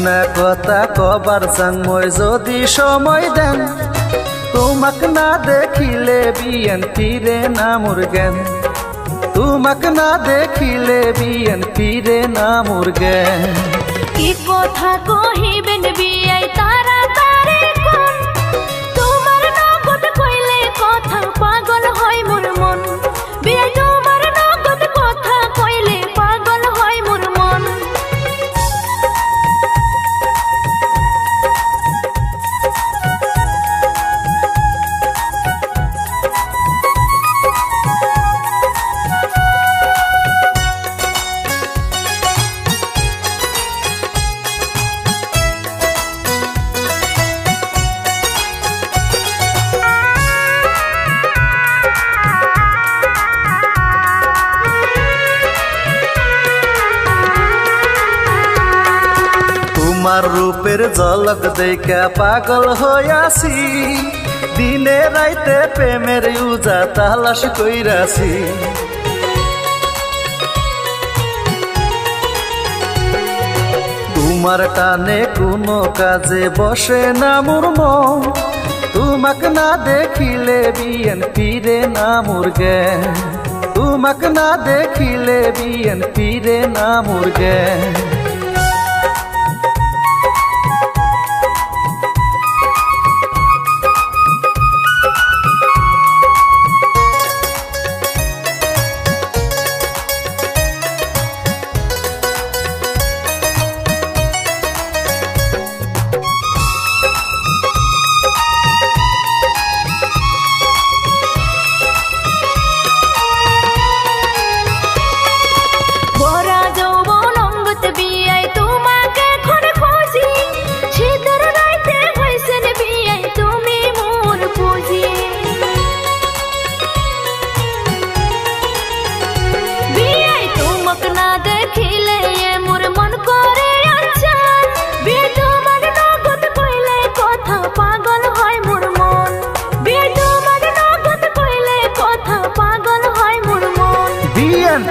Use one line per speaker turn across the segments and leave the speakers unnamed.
একনা কথা কবার চাং মই যদি সময় দেন, তোমাক না দেখিলে বিএনপিরে না মোর জ্ঞান, তোমাক না দেখিলে বিএনপিরে না মোর জ্ঞান।
কি কথা কহিবেন বিয়াই তাড়াতাড়ি কোন, তোমার নগদ কইলে কথা পাগল হয় মোর মন, বিয়াই তোমার নগদ কথা কইলে পাগল হয় মোর মন।
তোমার রূপের ঝলক দেখা পাগল হইয়াছি, দিনে রাইতে প্রেমের উজা তালাশ কইরাছি। তোমার টানে কোনো কাজে বসে না মোর মন, তোমাক না দেখিলে বিএনপিরে না মোর জ্ঞান, তোমাক না দেখিলে বিএনপিরে না মোর জ্ঞান।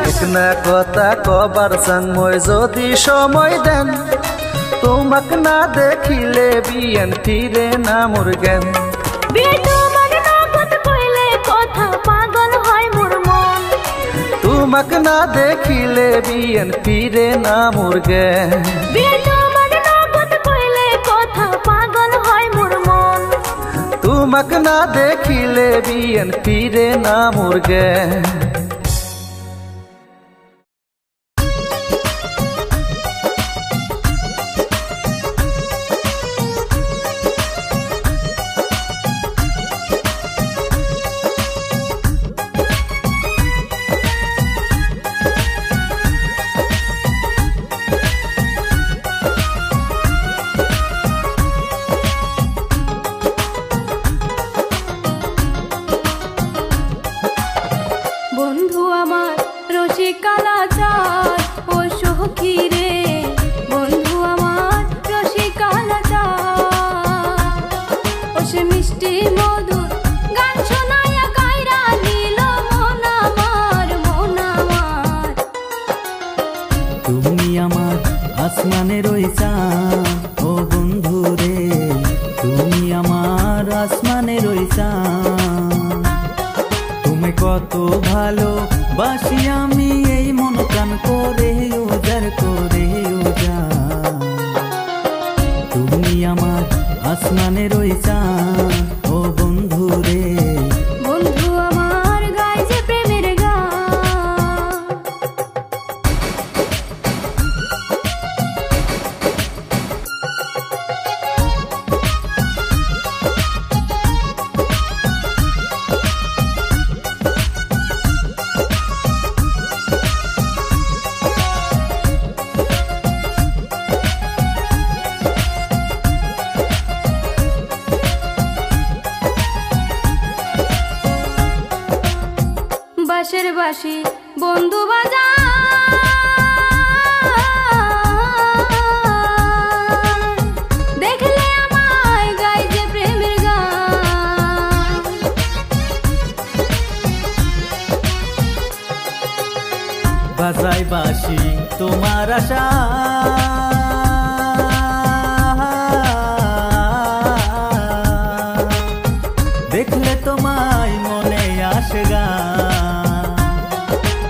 একনা কথা কবার চাং মই যদি সময় দেন, তোমাক না দেখিলে বিএনপিরে না মোর জ্ঞান, তোমাক না দেখিলে বিএনপিরে না মোর জ্ঞান। তোমাক না দেখিলে বিএনপিরে না মোর জ্ঞান।
বন্ধু আমার রসিকালা চাঁদ ও সখী রে, বন্ধু আমার রসিকালা চাঁদ, ও সে মিষ্টি মধুর গান শোনায়া কাইরা নিল মন আমার, মন আমার।
তুমি আমার আসমানের ওই চাঁদ, ও বন্ধু রে তুমি আমার আসমানের ওই চাঁদ। তুমি কত ভালো বাসি আমি এই মন প্রাণ করে উজার করে উজার। তুমি আমার আসমানের ওই চাঁদ, ও বন্ধু রে
বন্ধু আমার গায় যে প্রেমের গান। বাঁশের বাঁশি বন্ধু বাজা, দেখলে আমায় গায় যে প্রেমের গান।
বাজাই বাসি তোমার আশা, গান।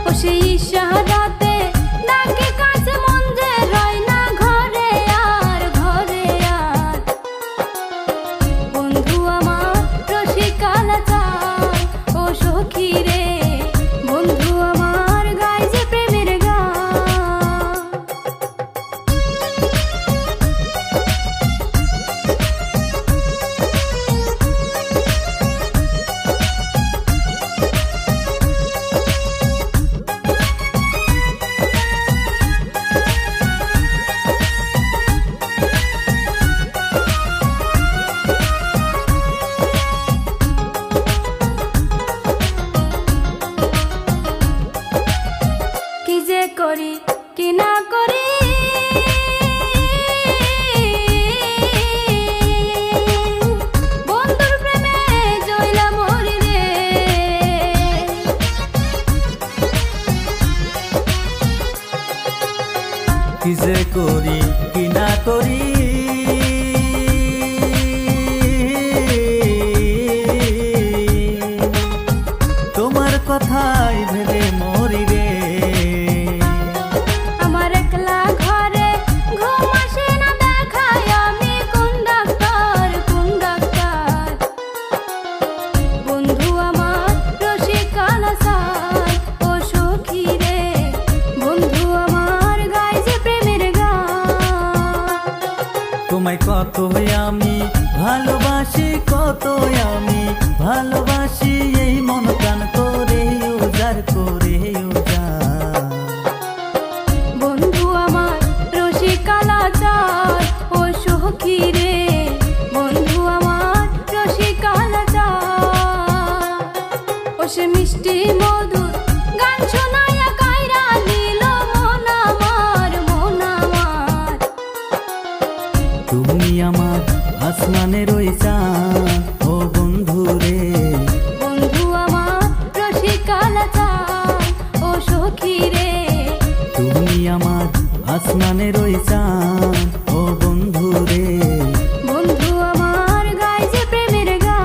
ও সেই ইশারাতে ডাকে কাছে মন যে রয় না ঘরে আর ঘরে আর। বন্ধু আমার রসিকালা চায় ও সখী রে, বন্ধু আমার গায় যে প্রেমের গান। কি যে করি কি না করি, বন্ধুর প্রেমে জইলা মরি রে।
কি যে করি কি না করি, তোমার কথাই ভেবে মরি রে।
আমার একলা ঘরে ঘুম আসে না, দেখাই আমি কোন ডাক্তার কোন ডাক্তার। বন্ধু আমার রসিকালা চায় ও সখী রে, বন্ধু আমার গায় যে প্রেমের গান।
তোমায় কত আমি ভালোবাসি, কত আমি ভালোবাসি, এই মন প্রাণ করে উজাড় করে উজাড়।
বন্ধু আমার রসিকালা চায় ও সখী রে, বন্ধু আমার রসিকালা চায়। ও সে মিষ্টি মধুর গান শোনায়া কাইরা নিল মন আমার মন আমার।
তুমি আমার আসমানের ওই চাঁদ, ও বন্ধু রে।
বন্ধু আমার রসিকালা চায় ও সখী রে,
তুমি আমার আসমানের ওই চাঁদ, ও বন্ধু রে।
বন্ধু আমার গায় যে প্রেমের গান।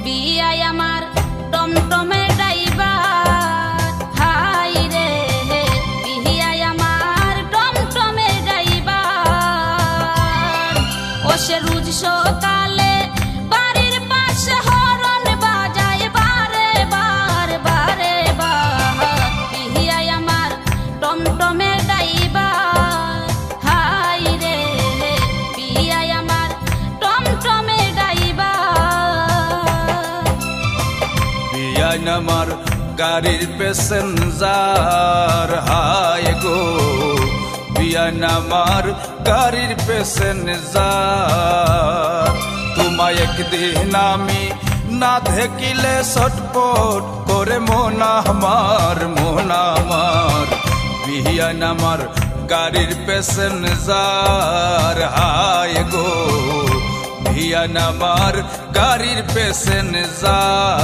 বিয়াই আমার টমটমে ড্রাইভার, হাই রে বিয়াই আমার টমটমে ড্রাইভার। ও সে রোজ সকালে বাড়ির পাশে হরন বাজায় বারে বার বারে বার। বিয়াই আমার টমটমে ড্রাইভার, হাই রে বিয়াই আমার টমটমে ড্রাইভার।
বিয়ান আমার গাড়ির প্যাসেঞ্জার, হায় গো বিয়ান আমার গাড়ির প্যাসেঞ্জার। তোমায় একদিন আমি না দেখিলে ছটপট করে মন আমার মন আমার। বিয়ান আমার গাড়ির প্যাসেঞ্জার, হায় গো বিয়ান আমার গাড়ির প্যাসেঞ্জার।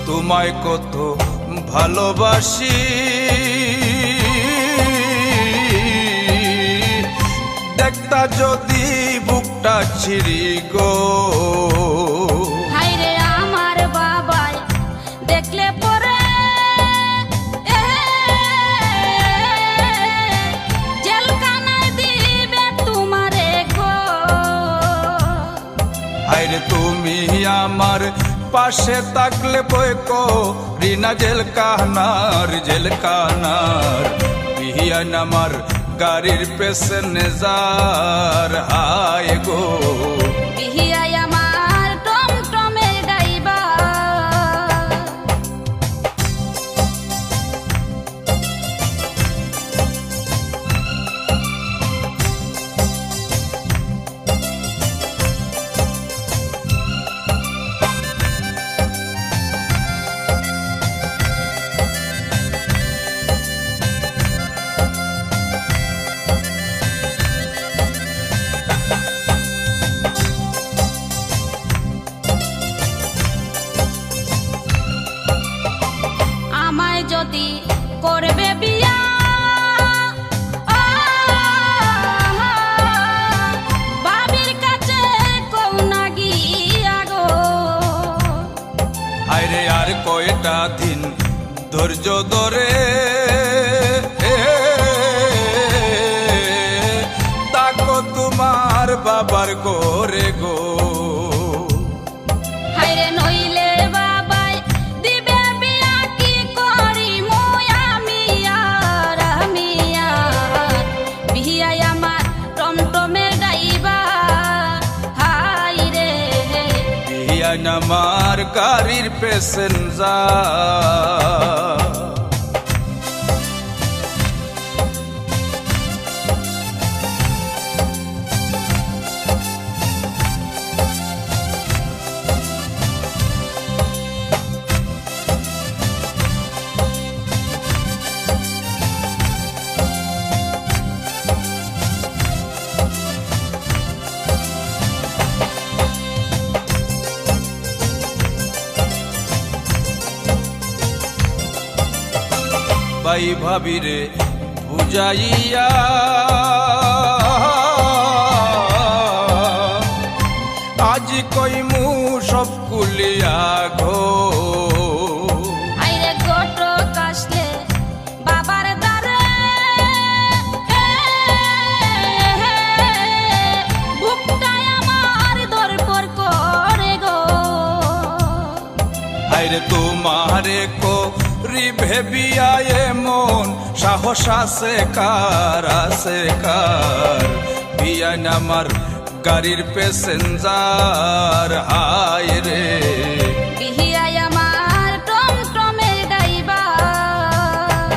তোমায় কত ভালোবাসি, দেখতা যদি বুকটা ছিড়ি গো।
হাই রে আমার বাবাই দেখলে পরে জেলখানায় দিবে তোমারে গো।
হায়রে তুমি আমার পাশে থাকলে বই রিনা জেলকানার বিহিয়ান আমার গাড়ির পেছনেজার হায় গো
বিহিয়াই আমার টমটমের ড্রাইভার। আমায় যদি করবে বিয়া বাবির কাছে কও না গিয়া গো।
হায়রে আর কয়টা দিন ধৈর্য ধরে তাকো তোমার বাবার গোরে গো
হায়রে নইলে বাবাই দিবে বিয়া কি করি আমি আর বিহিয়াই আমার টমটমের ড্রাইভার হায়রে
বিহিয়ান আমার গাড়ির প্যাসেঞ্জার। ভাই ভাবিরে বুঝাইয়া আজ কইমু সব কুলিয়া ঘো
আইরে গোটো কাশলে বাবার দ্বারে বুকটাই আমার দরপর করে গো।
হায়রে তোমারে কো ভেবিয়ায়ে মন সাহস আছে কার বিয়ান আমার গাড়ির প্যাসেঞ্জার হায়রে
বিহিয়াই আমার টমটমের ড্রাইভার।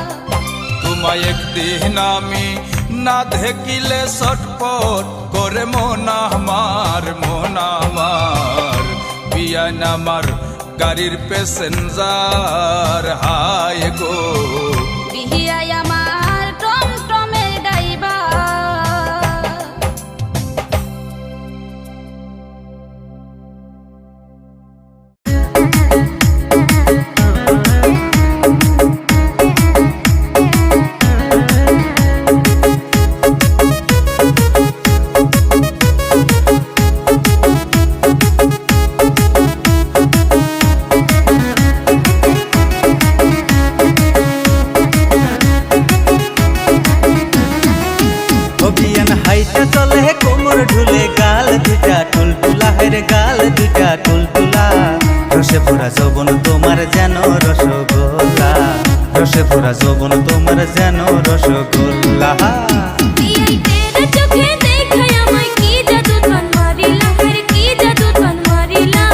তোমায় একদিন আমি না দেখিলে ছটপট করে মন আমার বিয়ান আমার গাড়ির প্যাসেঞ্জার হায় গো
বিহিয়াই আমার টমটমের ড্রাইভার।
চলে কোমর ঢুলে গাল দুটা টুলটুলা হের গাল দুটা টুলটুলা রসে ভরা যৌবন তোমার যেন রসগোল্লা রসে ভরা যৌবন তোমার যেন রসগোল্লা।
বিয়াই তেরে চোখে দেখাই আমায় কি জাদু তান মারিলা হের কি জাদু তান মারিলা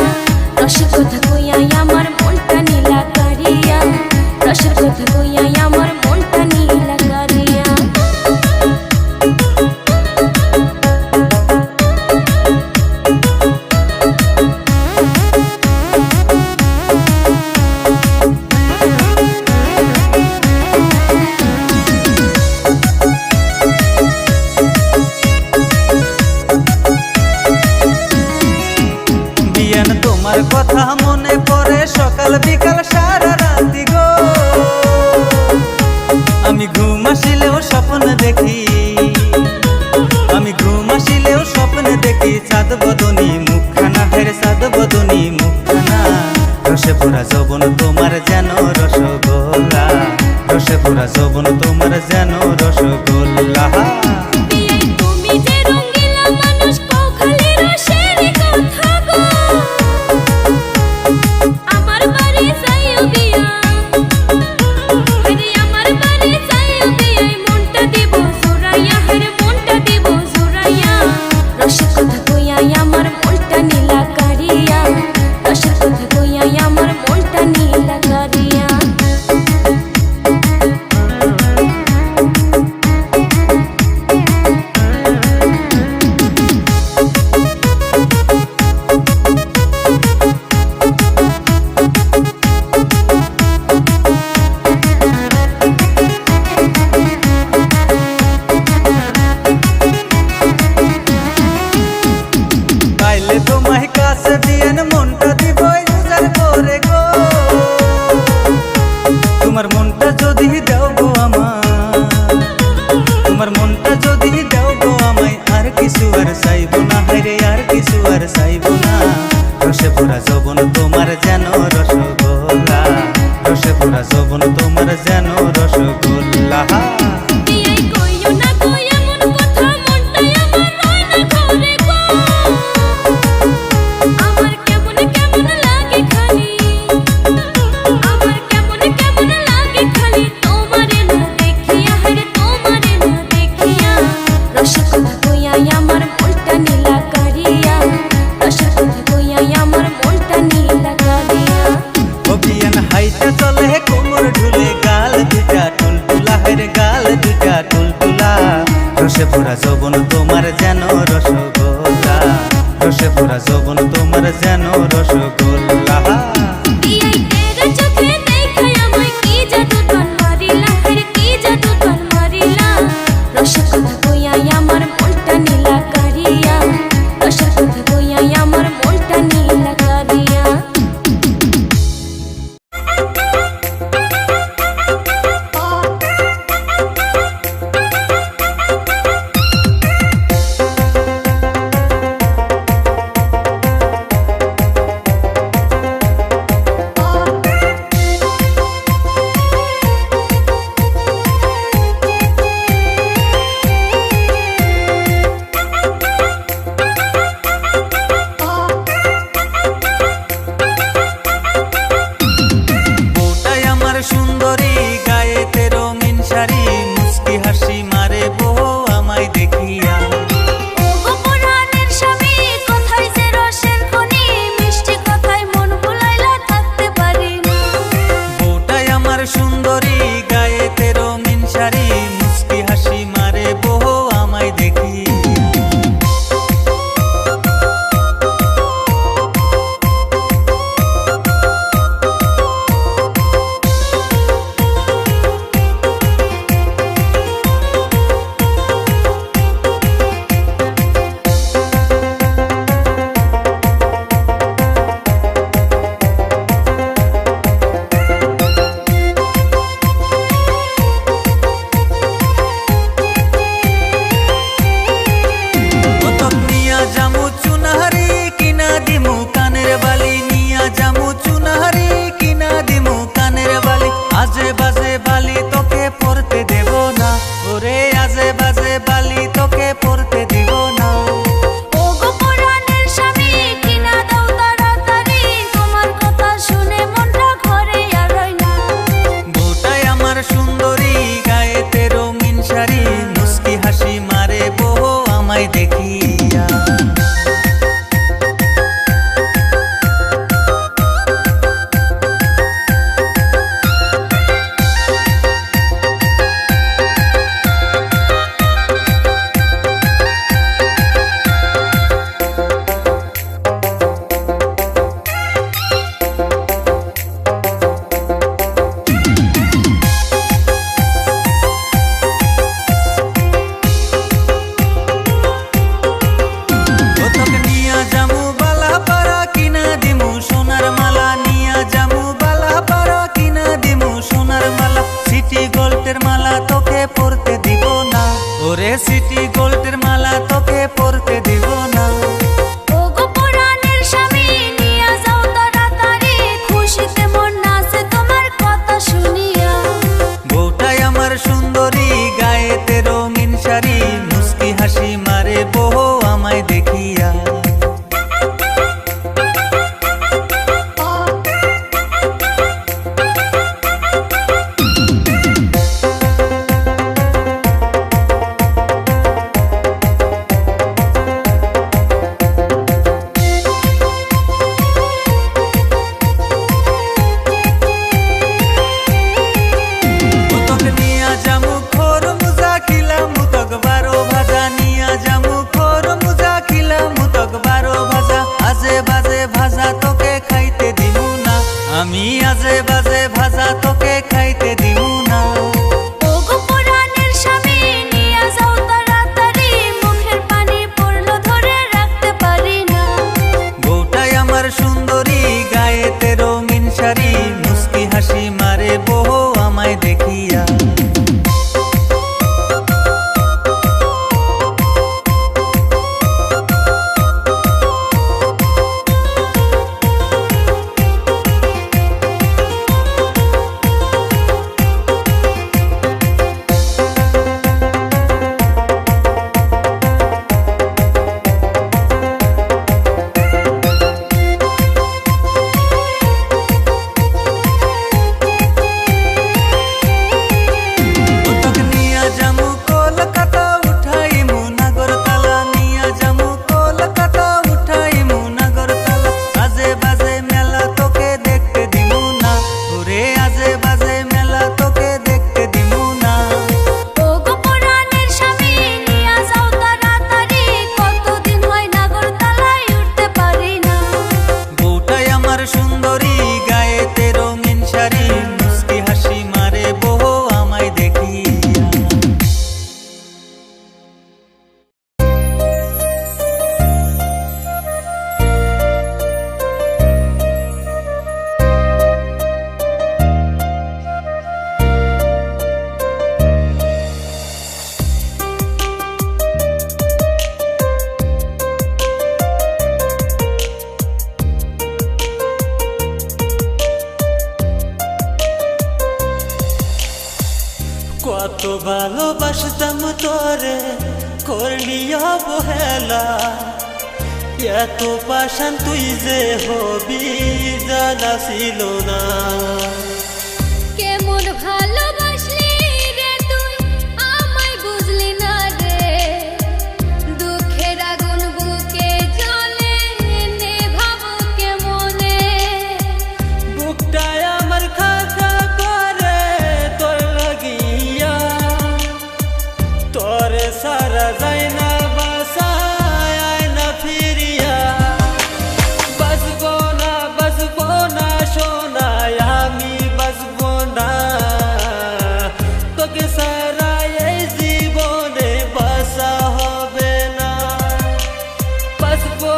রসের কথা কইয়াই আমার মনটা নীলা করিয়া রসের কথা কইয়াই আমার মনটা নীলা করিয়া।
তোমার কথা মনে পড়ে সকাল বিকাল সারা রাতি গো আমি ঘুম আসিলেও স্বপ্ন দেখি আমি ঘুম আসিলেও স্বপ্ন দেখি চাঁদ বদনী মুখখানা হের চাঁদ বদনী মুখখানা রসে ভরা যৌবন তোমার যেন রসগোল্লা রসে ভরা যৌবন তোমার যেন রসগোল্লা।
বিয়াই তুমি যে রঙিলা মানুষ কও খালি রসের কথা গো
রসে ভরা যৌবন তোমার যেন রসগোল্লা।
বিয়াই তেরে চোখে দেখাই আমায় কি জাদু তোর মারিলা, আরে কি জাদু তোর মারিলা। রসের কথা কইয়াই আমার মনটা নীলা কারিয়া, রসের কথা কইয়াই আমার মনটা নীলা কারিয়া।
কত ভালোবাসতাম তোরে, করলি অবহেলা। এত পাশান তুই যে হবি জানা ছিল না।
কেমন ভালোবাসলি রে তুই আমায় বুঝলি না রে, দুঃখের আগুন বুকে জ্বলে নেভাবো কেমনে।
বুকটায় আমার খাঁকা করে তোর লাগিয়া, তোরে সারা যায় না বাসায় আয় না ফিরিয়া। বাসবো না সোনায় আমি বাসবো না, তোকে সারা এই জীবনে বাসা হবে না। বাসবো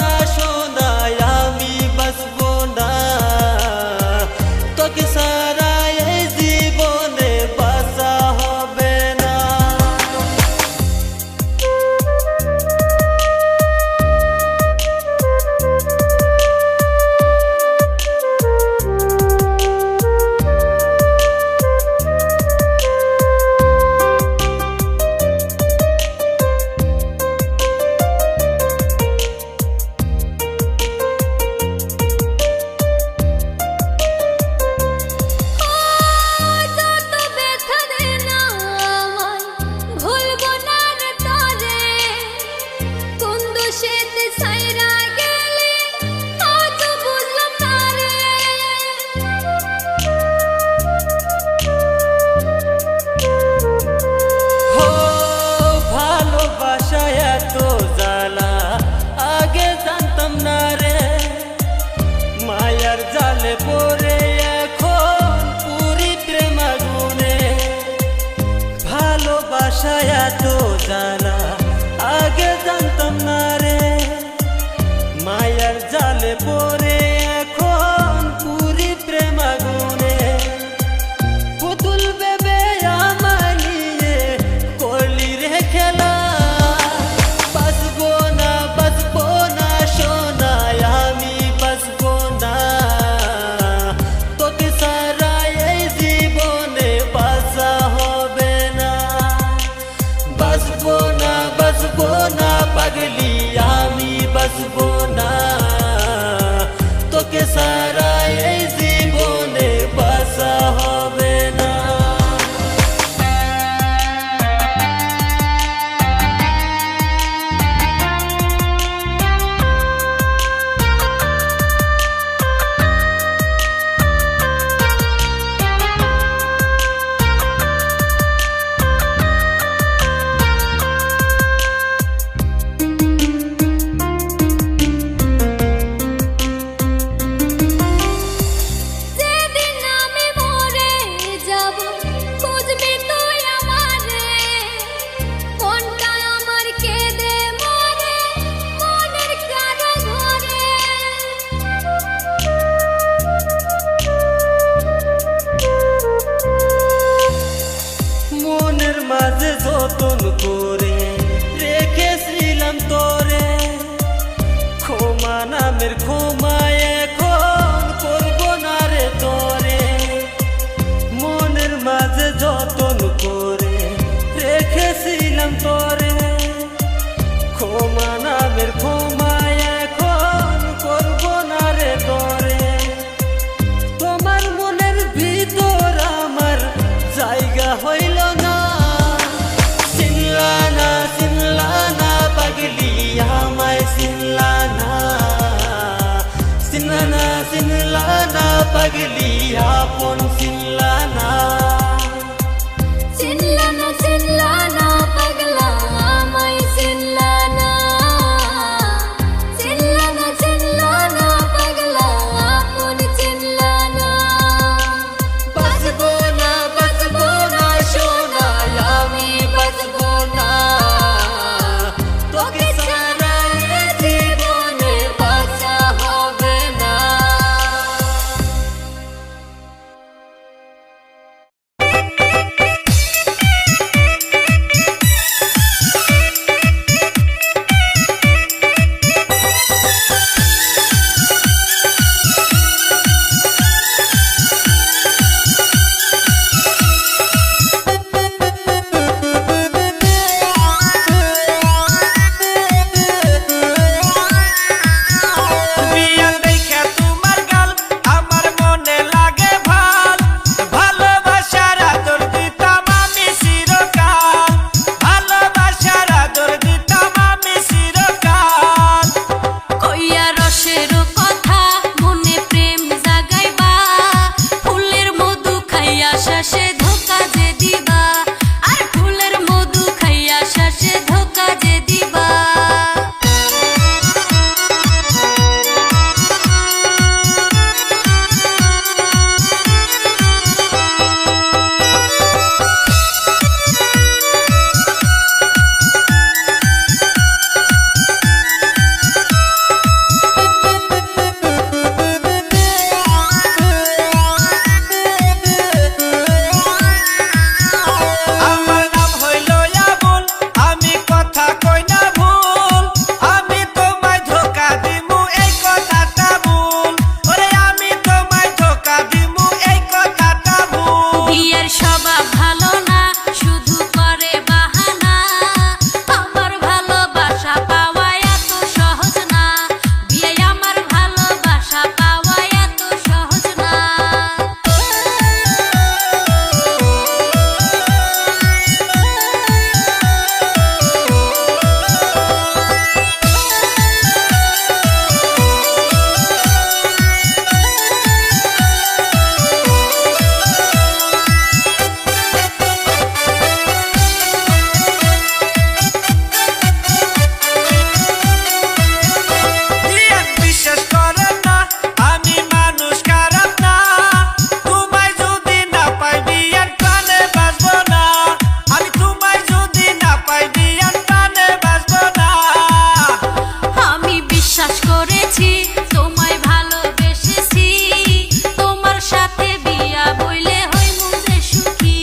না সোনায় আমি বাসবো না, তোকে সারা এই জীবনে বাসা হবে না।
যত ব্যথা দে না আমায় ভুলবো না রে তোরে, কোন দোষেতে ছাইরা গেলি আজ বুঝলাম না রে।
হো ভালোবাসা এত জ্বালা আগে জানতাম না রে, মায়ার জালে পড়ে এখন পুরি প্রেম আগুনে। ভালোবাসা এত জ্বালা আগে জানতাম না রে, মায়ার জালে পড়ে এখন পুরি প্রেম আগুনে। পুতুল বেবে আমায় নিয়ে করলি রে খেলা, বাসবো না সোনায় আমি বাসবো না, তোকে সারা এই জীবনে বাসা হবে না। বাসবো না পাগলি আমি বাসবো না, তোকে সারা এই জীবনে বাসা হবে না।
যেদিন আমি মরে যাব খুঁজবি তুই আমারে, মনটা আমার কেঁদে মরে মনের কারো ঘরে।
মনের মাঝে যতন করে রেখেছিলাম তোরে, ক্ষমা নামের ক্ষমায় এখন করবো না রে তোরে। মনের মাঝে যতন করে রেখেছিলাম তোরে, ক্ষমা নামের ক্ষমায় এখন করবো না রে তোরে। তোমার মনের ভিতর আমার জায়গা হইল না, চিনলা না পাগলি আমায় চিনলা না পাগলি আপন চিনলা না।
করেছি তোমায় ভালোবেসেছি তোমার সাথে বিয়া বইলে হই মুজে সুখী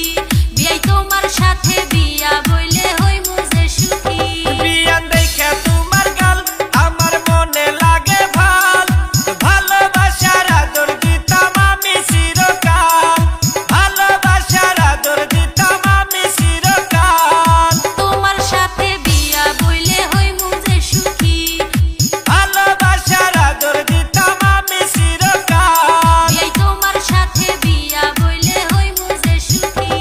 বিয়াই তোমার সাথে বিয়া বইলে হই মুজে সুখী
বিয়ান দেখে তোমার গাল আমার মনে লাগে ভাল ভালোবাসার আদর দিতাম আমি চিরকাল ভালোবাসার আদর দিতাম আমি চিরকাল
তোমার সাথে বিয়া বইলে হই মুজে সুখী
ভালোবাসার আদর দিতাম আমি চিরকাল
বিয়াই তোমার সাথে বিয়া বইলে হই মুজে সুখী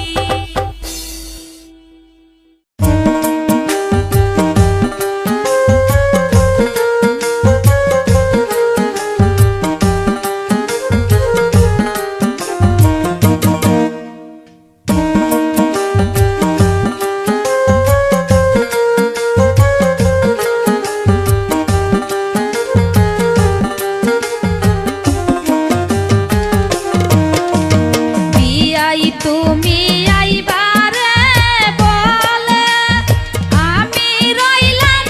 বিয়াই তুমি আইবারে বলে আমি রইলাম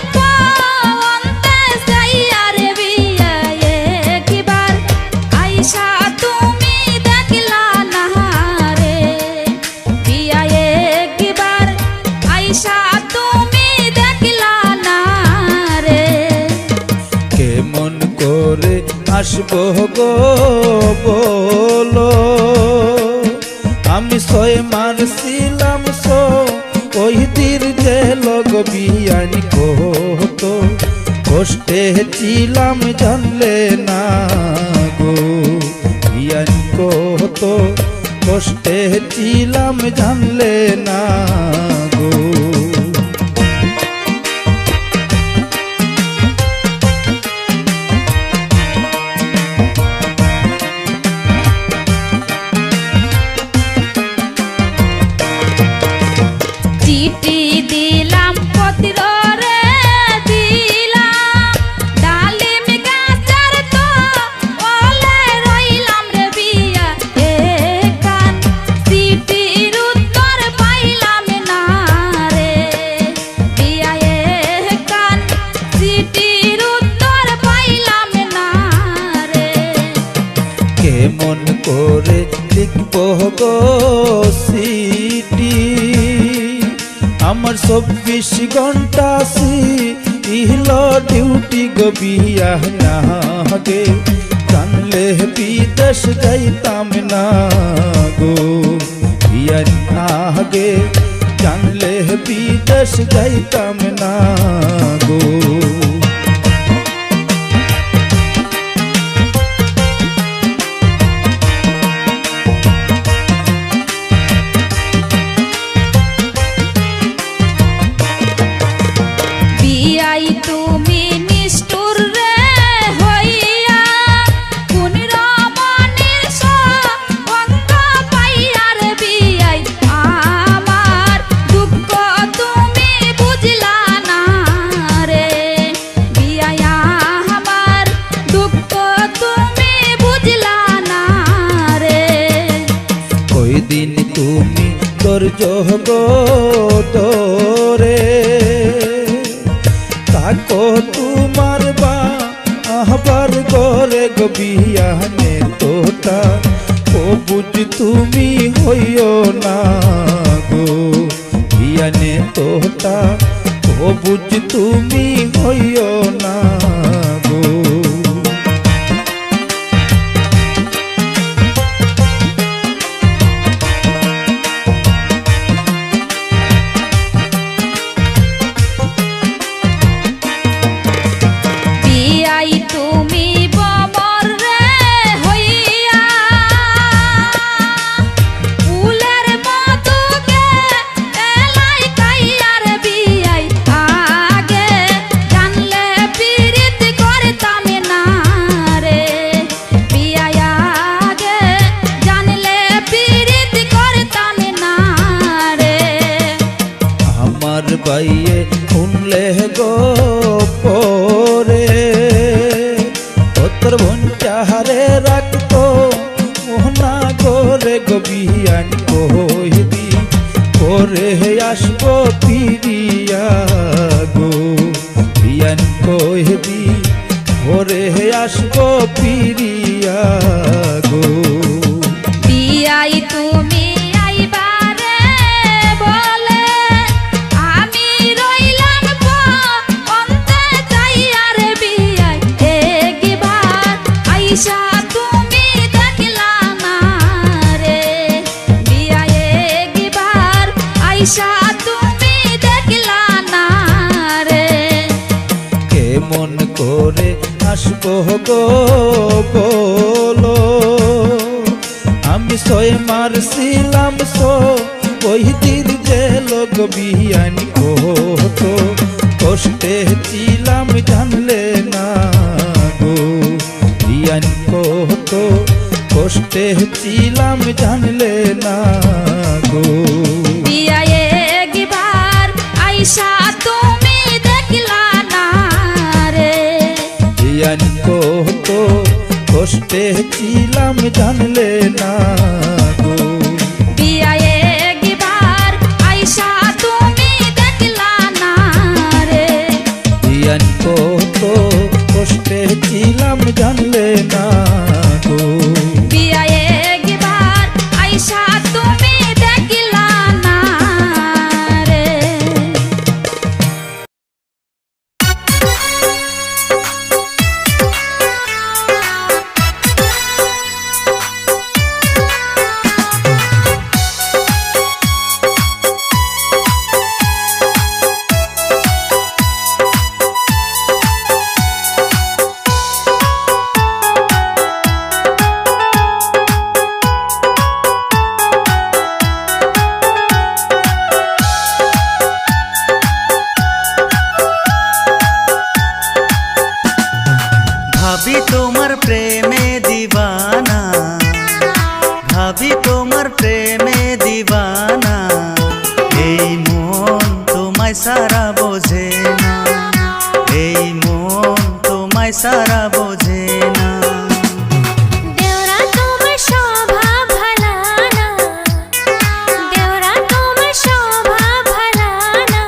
অন্তে যাইয়ার বিয়াই একবার আইসা তুমি দেখলা না রে বিয়াই একবার আইসা তুমি দেখলা না রে
কেমন করে আসবো গো বলো আমি ছয় মারছিলাম ওই তীর যে লগ বিয়ান কত কষ্টে ছিলাম জানলে না গো বিয়ান কত কষ্টে ছিলাম জানলে না গো
চিঠি দিলাম পত্র রে দিলাম ডালিম গাছের তো ওলে রইলাম রে বিয়া একান চিঠির উত্তর পাইলাম না রে বিয়া একান চিঠির উত্তর পাইলাম না রে
কেমন করে লিখবো গো সিটি আমার 24 ঘন্টা ইহল ডিউটি গো বিয়া না গে জানলে বিদেশ যাইতাম না গো বিয়া না গে জানলে বিদেশ যাইতাম না গো
বিয়াই তুমি নিষ্ঠুর রে হইয়া কোন রমণীর সঙ্গ পাইয়া রে বিয়াই আমার দুঃখ তুমি বুঝলা না রে বিয়াই আমার দুঃখ তুমি বুঝলা না রে
ওই দিন তুমি ধৈর্য গো তোরে তাকো তোমার বা আহবার করে গো বিয়ানে তোটা ও বুঝ তুমি হইও না গো বিয়ানে তোটা ও বুঝ তুমি হইও না গো
বিয়াই তুমি বমর রে হইয়া ফুলের মধুকে এলাই কাইয়ার বিয়াই আগে জানলে পিরিত
কবে আসবো ফিরিয়া গো।
বিয়াই তুমি আইবারে বলে আমি রইলাম অন্তে যাইয়ার বিয়াই একবার আইসা তুমি দেখলা না রে বিয়াই একবার আইসা তুমি দেখলা না রে
কেমন করে আসবো গো বলো, আমি সয়ে মারছিলাম ওই দিন যে লোক বিয়ান কত কষ্টে ছিলাম জানলে না গো, বিয়ান কত কষ্টে ছিলাম জানলে না গো।
বিয়াই একবার আইসা তুমি দেখলা না রে
বিয়ান কত কষ্টে ছিলাম জানলে না গো।
বিয়াই একবার আইসা তুমি দেখলা না রে
বিয়ান কত কষ্টে ছিলাম জানলে না গো।
বিয়াই একবার আইসা তুমি দেখলা না রে
ভাবি তোমার প্রেমে দিবানা, ভাবি তোমার প্রেমে দিবানা, এই মন তোমায় সারা বোঝে না, এই মন তোমায় সারা বোঝে না।
দেওরা তোমার স্বভাব ভালা না, দেওরা তোমার স্বভাব ভালা না,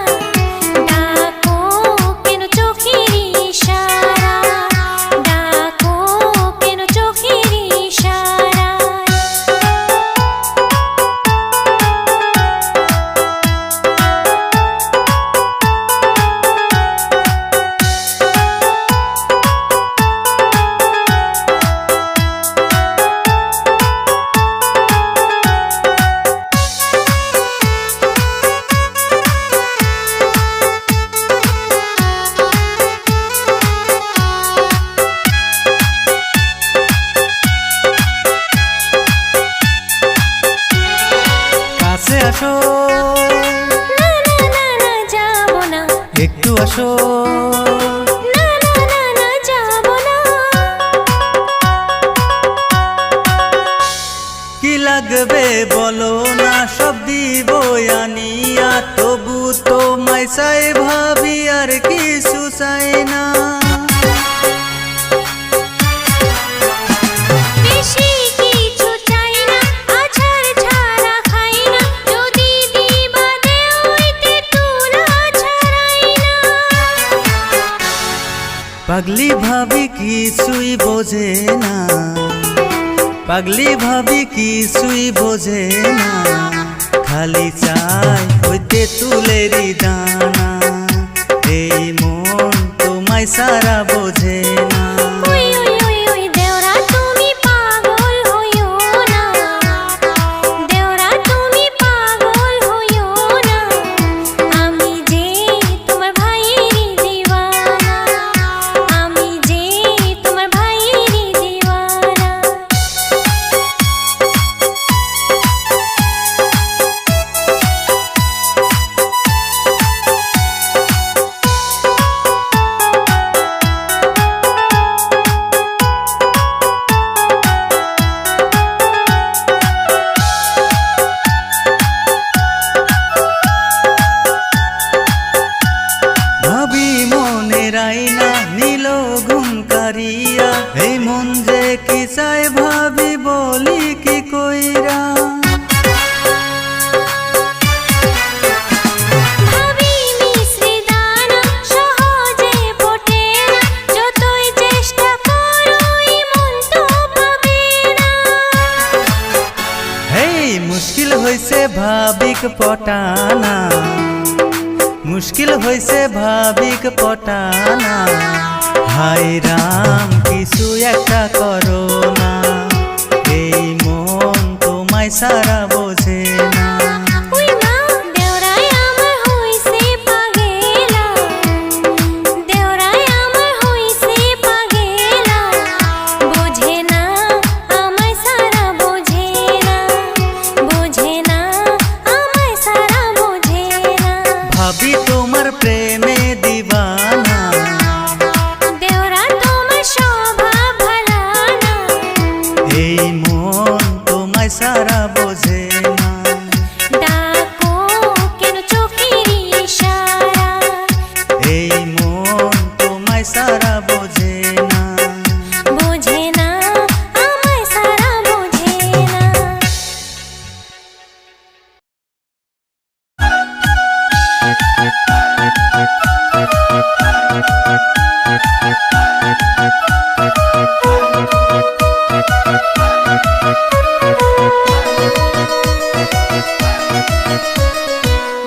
ডাকো কেন চোখের ইশারা, ডাকো কেন চোখের ইশারা।
কাছে আসো,
না না না না যাবো না,
একটু আসো,
না না না না যাবো না।
কি লাগবে বলো না, সব দিব আনিয়া, তবু তোমায় চাই ভাবি আর কিছু চাই না।
বেশি কিছু চাই না, আছাড় ছাড়া খাই না, যদি দিবা দেও হইতে তুলা ছাড়াই না।
পাগলি ভাবি কিছুই বোঝে না, পাগলি ভাবি কিছুই বোঝে না, খালি চাই হইতে তুলেরি দানা, এই মন তোমায় সারা বোঝে না।
ওই ওই ওই ওই দেওরা তুমি পাগল হইও না, দেওরা তুমি পাগল হইও না, আমি যে তোমার ভাইয়েরই দিওয়ানা, আমি যে তোমার ভাইয়েরই দিওয়ানা।
ভাবি মনের আইনা নীল ঘুম কারিয়া, এই মন যে কি চাই ভাবি বলি কি কইরা।
ভাবি মিশ্রি দানা সহজে ফোটে না, যতই চেষ্টা
ভাবিক পটানা, মুশকিল হইছে ভাবিক পটানা। হায় রাম কিছু একটা করো না, এই মন তোমায় সারা বোঝে না।
ওই মা দেওরাই আমার হইছে পাগেলা, দেওরাই আমার হইছে পাগেলা, বোঝে না আমায় সারা বোঝে না, বোঝে না আমায় সারা বোঝে না।
ভাবি তোমার প্রেমে দিবানা,
দেওরা তোমার স্বভাব ভালা না,
এই মন তোমায় সারা বোঝে না।
ডাকো কেন চোখের ইশারা,
এই মন তোমায় সারা বোঝে না।
বোঝে না আমায় সারা বোঝে না।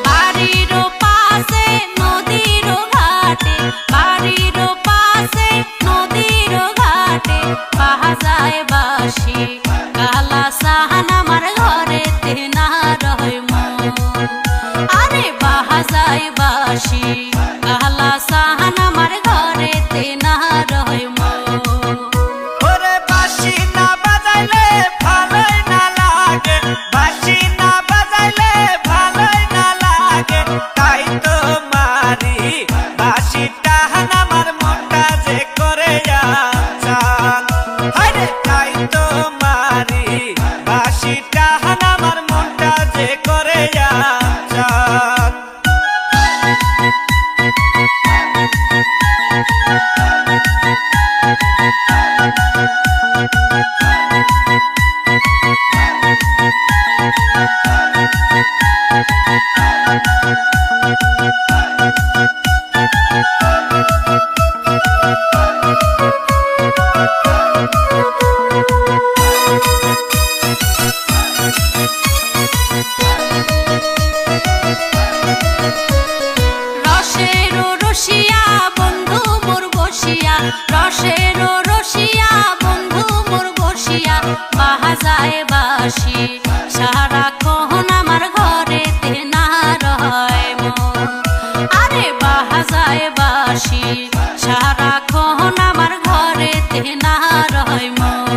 বাড়ির পাশে নদীর ঘাটে, বাড়ির পাশে নদীর ঘাটে, বাজায় বাঁশি কালা সাহান আমার ঘরেতে না রয় মন। আরে বাজায় বাঁশি কালা সাহান আমার ঘরেতে না রয় মন।
ওরে বাঁশি না বাজাইলে ভালোই না লাগে, বাঁশি না বাজাইলে ভালোই না লাগে, তাই তো মারি বাঁশিটা আমার মনটা যে করে যান। হায়রে তাই তো মারি বাঁশিটা আমার মনটা যে করে যান।
রসের রসিয়া বন্ধু মোর বসিয়া, রসের রসিয়া বন্ধু মোর বসিয়া, বাজায় বাঁশি সারাক্ষণ আমার ঘরেতে না রয় মন। আরে বাজায় বাঁশি সারাক্ষণ আমার ঘরেতে না রয় মন।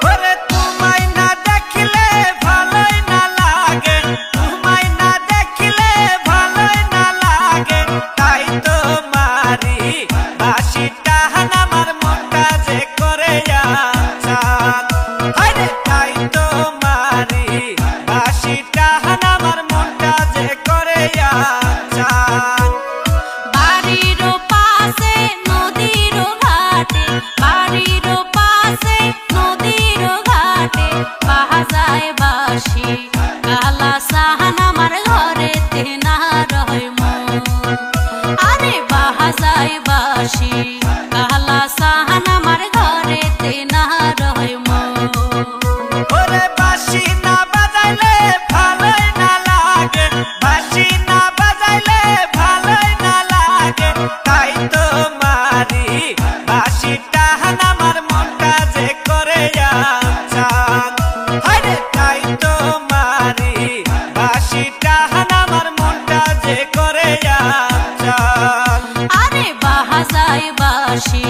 ওরে তোমায় না দেখিলে ভালোই না লাগে, তোমায় না দেখিলে ভালোই না লাগে, তাই তো মারি বাঁশিটা আমার মনটা যে করে যান। হায়রে তাই তো মারি বাঁশিটা আমার মনটা যে করে যান।
বাড়ির পাশে নদীর ঘাটে, বাড়ির পাশে নদীর ঘাটে, বাজায় বাঁশি কালা সাহান আমার ঘরেতে না রয় মন। আরে বাজায় বাঁশি কালা সাহান আমার ঘরেতে না রয় মন।
ওরে বাঁশি না বাজাইলে ভালোই না লাগে, বাঁশি না বাজাইলে ভালোই না লাগে, তাই তো মারি বাঁশিটা আমার মনটা যে করে যান। হায়রে তাই তো মারি বাঁশিটা আমার মনটা যে করে যান।
আরে বাজায় বাঁশি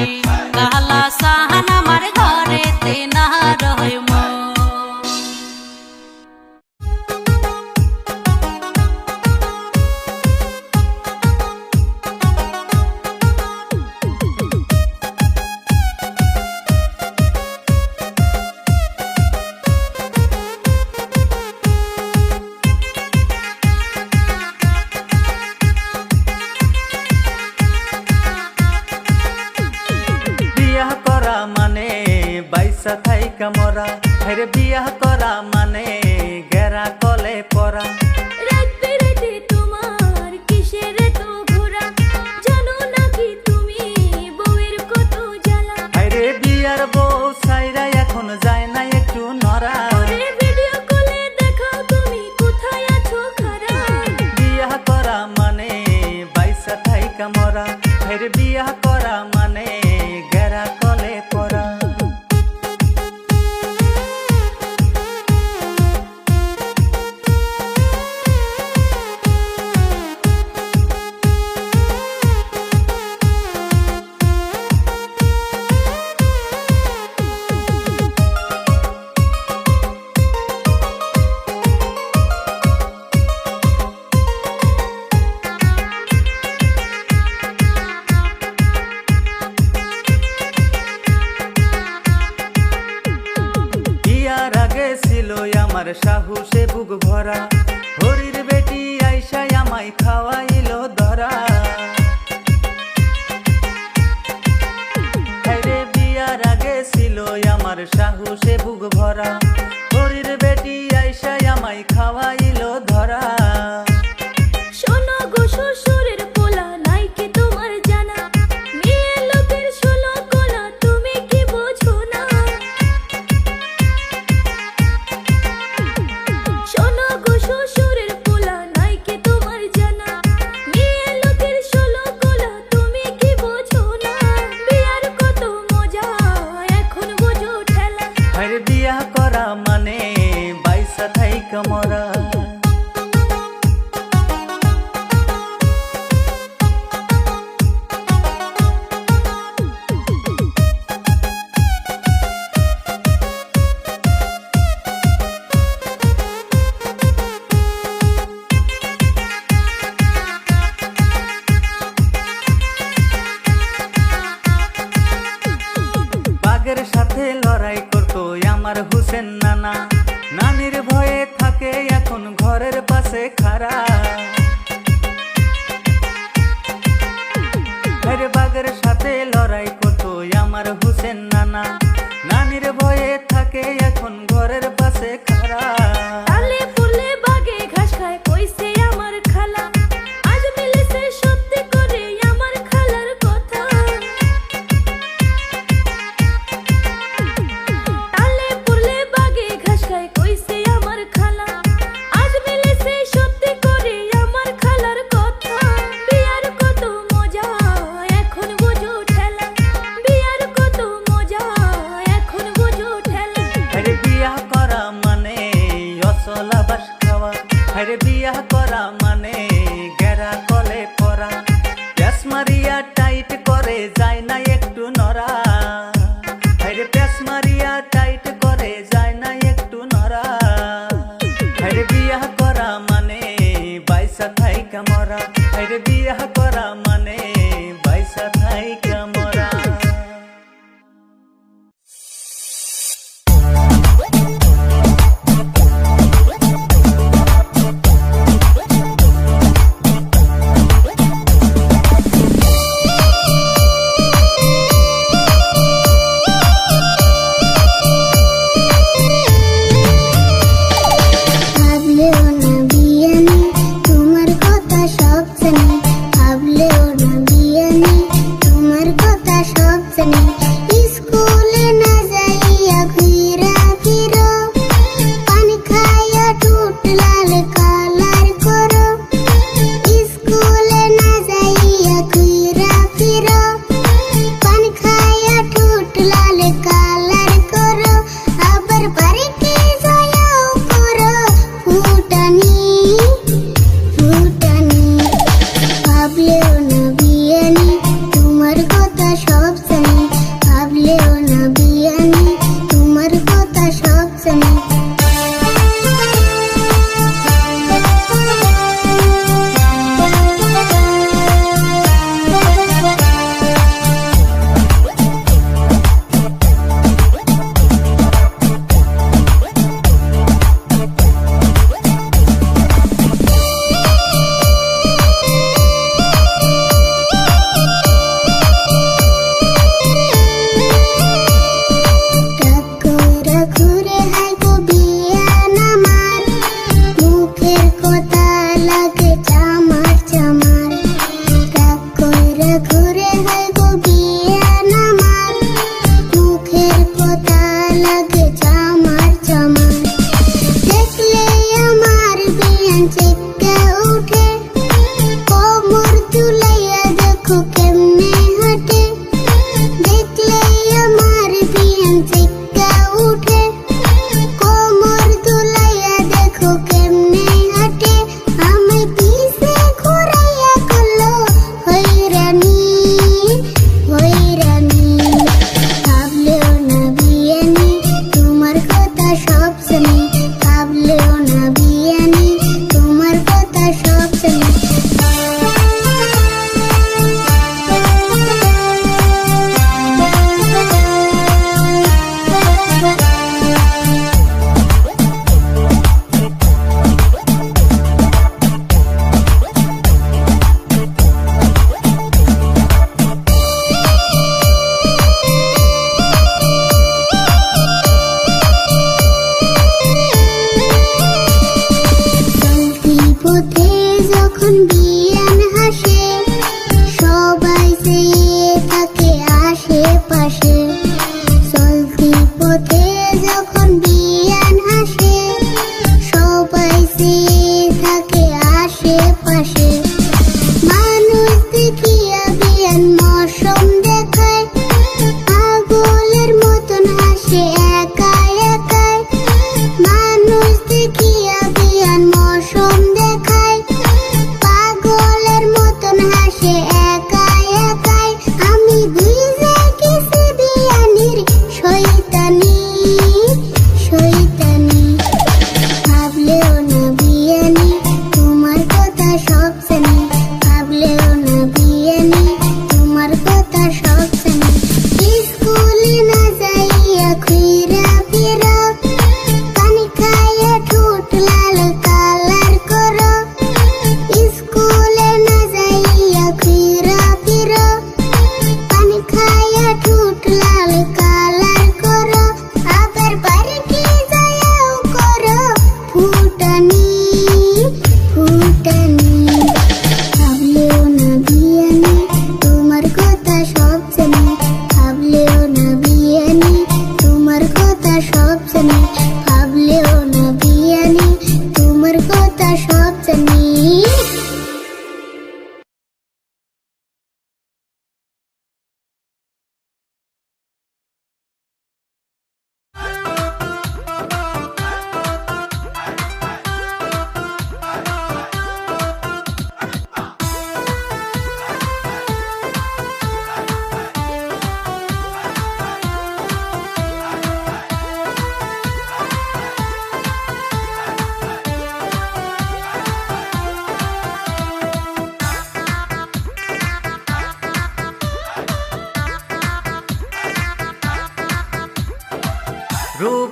কালা সাহান আমার ঘরেতে না রয় মন।
বিয়া করা মানে বাইসা থাইকা মরা, হেরে বিয়া করা মানে গেরা কলে পরা।
রাতে রাতে তোমার কিসের তো ঘোরা, জানো নাকি তুমি বউয়ের কত জ্বালা।
হায়রে বিয়ার বউ সাইরা এখন যায় না একটু নরা।
ভিডিও কলে দেখাও তুমি কোথায় আছো
আমার সাহসে বুক ভরা হরির বেটি আইসা আমায় খাওয়াইলো ধরা হায়রে বিয়ার আগে ছিল আমার সাহসে বুক ভরা হরির বেটি আইসা আমায় খাওয়াইলো ধরা
শোনো গো শ্বশুরের পোলা নাই কি তোমার জানা মেয়ে লোকের ষোলো কোলা তুমি কি বোঝো না শোনো গো শ্বশুরের পোলা নাই কি তোমার জানা মেয়ে লোকের ষোলো কোলা তুমি কি বোঝো না বিয়ার কত মজা এখন বোঝো ঠেলা
হায়রে বিয়া করা মানে বাইসা থাইকা মরা বাঘের সাথে লড়াই করতো আমার হুসেন নানা নানির ভয়ে থাকে এখন ঘরের পাশে খাড়া আরে বাঘের সাথে লড়াই করতো আমার হুসেন নানা নানির ভয়ে থাকে এখন ঘরের পাশে খাড়া
তালে ফুলে বাগে ঘাস খায় কইছে আমার খালা আজ মিলেছে সত্যি করে আমার খালার কথা তালে ফুলে বাগে ঘাস খায় কইছে আমার খালা আজ মিলেছে সত্যি করে আমার খালার কথা বিয়ার কত মজা এখন বোঝো ঠেলা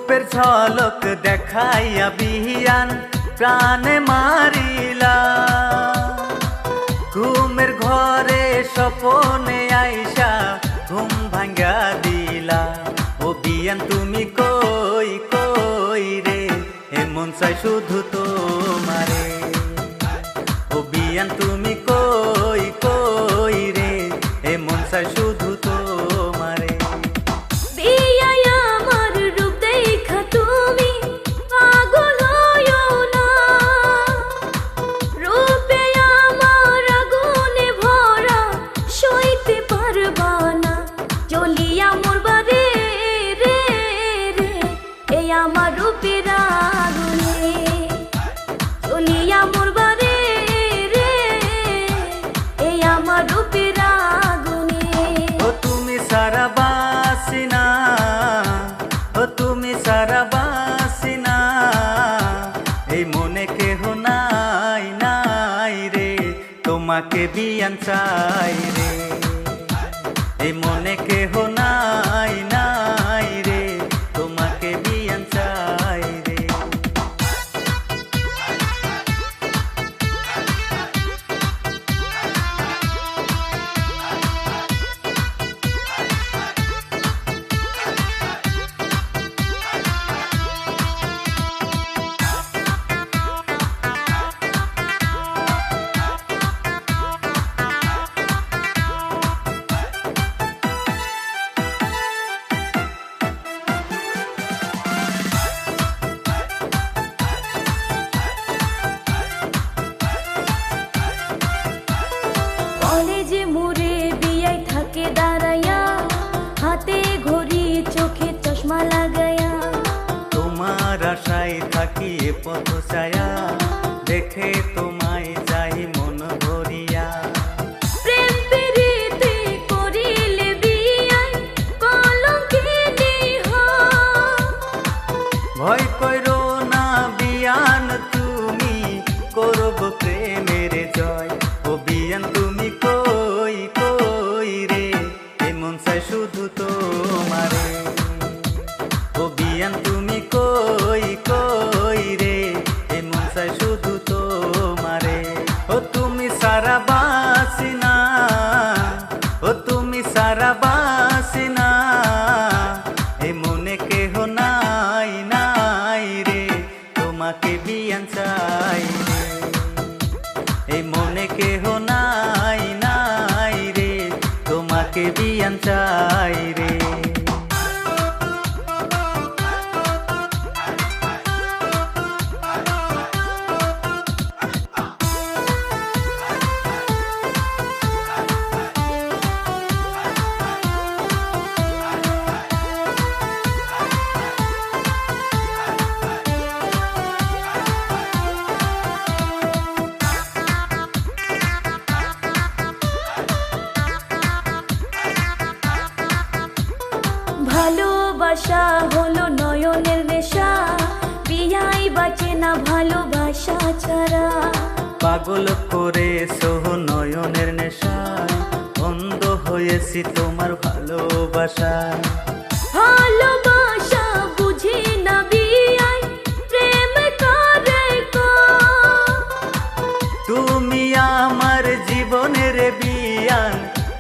রূপের ঝলক দেখাইয়া বিয়ান প্রাণে মারিলা, ঘুমের ঘরে স্বপনে আইসা ঘুম ভাঙ্গা দিলা। ও বিয়ান তুমি কই কই রে, এমন চাই শুধু তোমারে। ও বিয়ান তুমি কই কই রে, এমন চাই শুধু তোমারে।
বিয়াই আমার রূপ দেখা তুমি পাগল হইও না, রূপে আমার আগুনে ভরা সইতে পারবা না। জ্বলিয়া মরবা রে রে রে, এই আমার রূপের আগুনে। জ্বলিয়া মরবা রে রে, এই আমার রূপের আগুনে।
ও তুমি সারা বাসিনা, ও তুমি সারা বাসিনা, এই মনে কেহ নাই নাই রে, তোমাকে বিয়ান চাই রে। এই মনে কেহ নাই নাই রে, তোমাকে বিয়ান চাই রে।
কলেজে মোরে বিয়াই থাকে দাঁড়াইয়া, হাতে ঘড়ি চোখে চশমা লাগাইয়া।
তোমার আশায় থাকি এ পথ ছায়া, দেখে তোমায় যাই মন ভরিয়া।
প্রেম প্রীতি করিলে বিয়াই কলঙ্কিনী হয়।
ভয় কইরো না বিয়ান তুমি, করব প্রেমের জয়। ও বিয়ান তুমি কই কই রে, এমন চাই শুধু তোমারে। ও বিয়ান তুমি কই কই রে, এমন চাই শুধু তোমারে। ও তুমি সারা বাসিনা, ও তুমি সারা বাসিনা, এ মনে কেহ নাই নাই রে, তোমাকে বিয়ান চাই রে। এই মনে কেহ নাই নাই রে, তোমাকে বিয়ান চাই রে।
ভালোবাসা হলো নয়নের নেশা, বিয়াই বাঁচে না ভালোবাসা ছাড়া।
পাগল করে সোহ নয়নের নেশায়, অন্ধ হয়েছি তোমার ভালোবাসায়।
ভালোবাসা বুঝি না বিয়াই, প্রেম করে গো।
তুমি আমার জীবনের বিয়ান,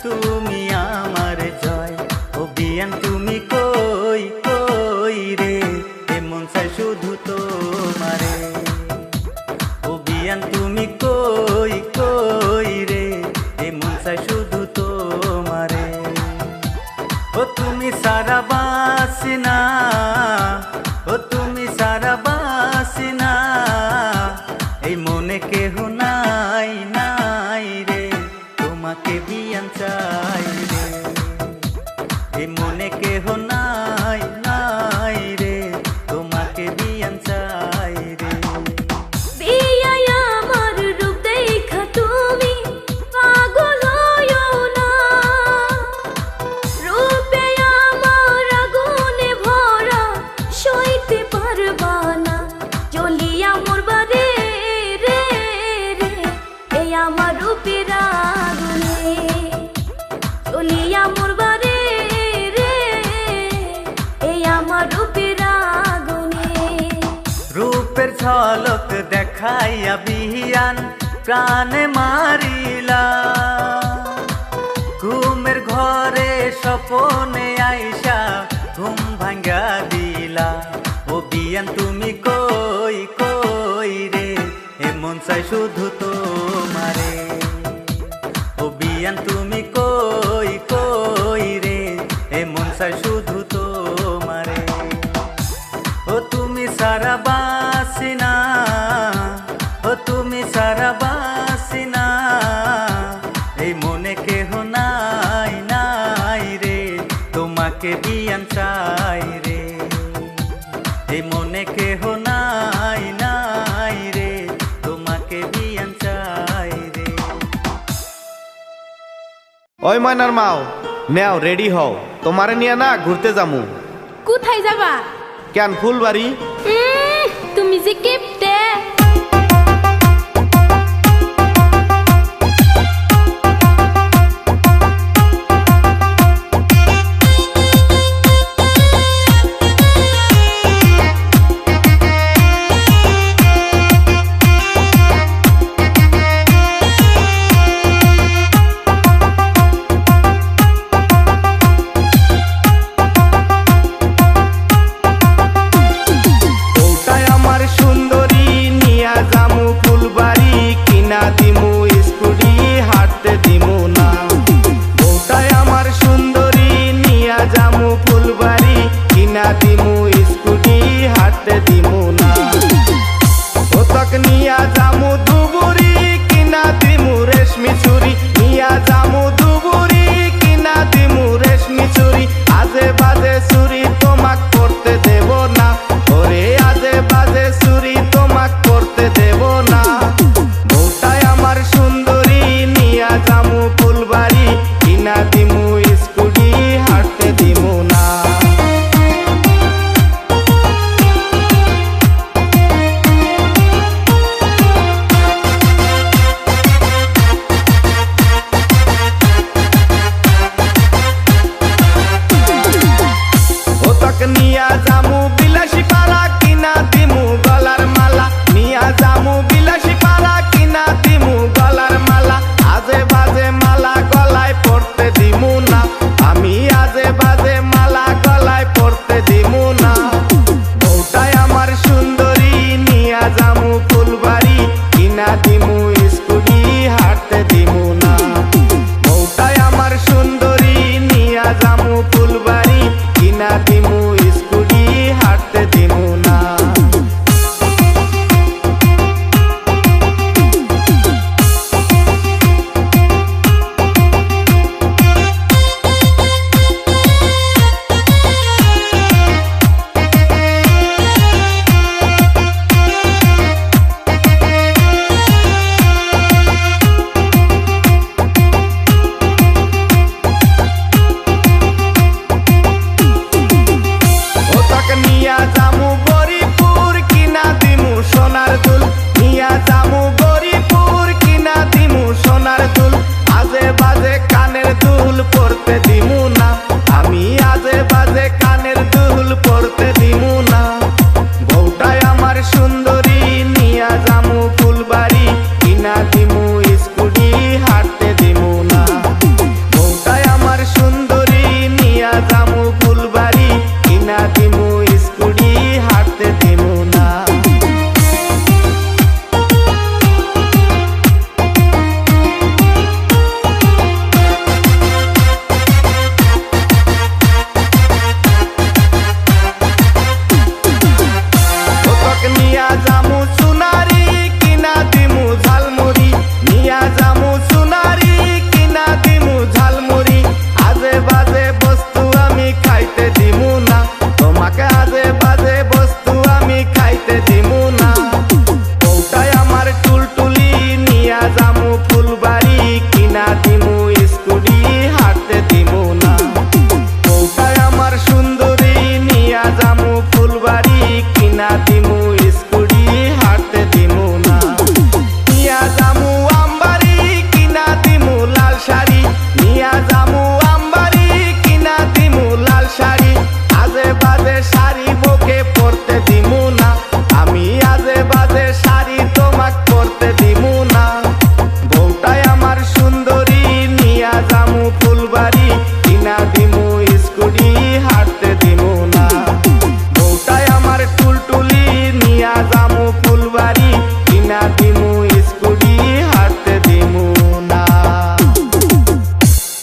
তুমি আমার জয়। ও বিয়ান তুমি কই কই রে, এমন চাই শুধু তোমারে। ও বিয়ান তুমি কই কই রে, এমন চাই শুধু তোমারে। ও তুমি সারা বাসিনা, ও তুমি সারা বাসিনা, এই মনে কেহ নাই নাই রে, তোমাকে বিয়ান চাই রে। এই মনে কেহ নাই নাই রে, তোমাকে বিয়ান চাই রে।
বিয়াই আমার রূপ দেখা তুমি পাগল হইও না, রূপে আমার আগুনে ভরা সইতে পারবা না। জ্বলিয়া মরবা রে রে রে, এই আমার রূপের আগুনে। জ্বলিয়া মরবা রে রে, এই আমার রূপের আগুনে।
ঝলক দেখাইয়া বিয়ান প্রাণে মারিলা ঘুমের ঘরে স্বপনে আইসা ঘুম ভাঙ্গা দিলা ও বিয়ান তুমি কই কই রে এমন চাই শুধু তোমারে ও বিয়ান তুমি কই কই রে এমন চাই শুধু তোমারে ও তুমি সারা বাসিনা ও তুমি সারা বাসিনা এই মনে কেহ নাই নাই রে তোমাকে বিয়ান চাই রে এই মনে কেহ নাই নাই রে তোমাকে বিয়ান চাই রে
ওই ময়নার মাও নেও রেডি হও তোমারে নিয়ে না ঘুরতে যামু
কোথায় যাবা
কেন ফুলবাড়ি
তুমি যে কিপটে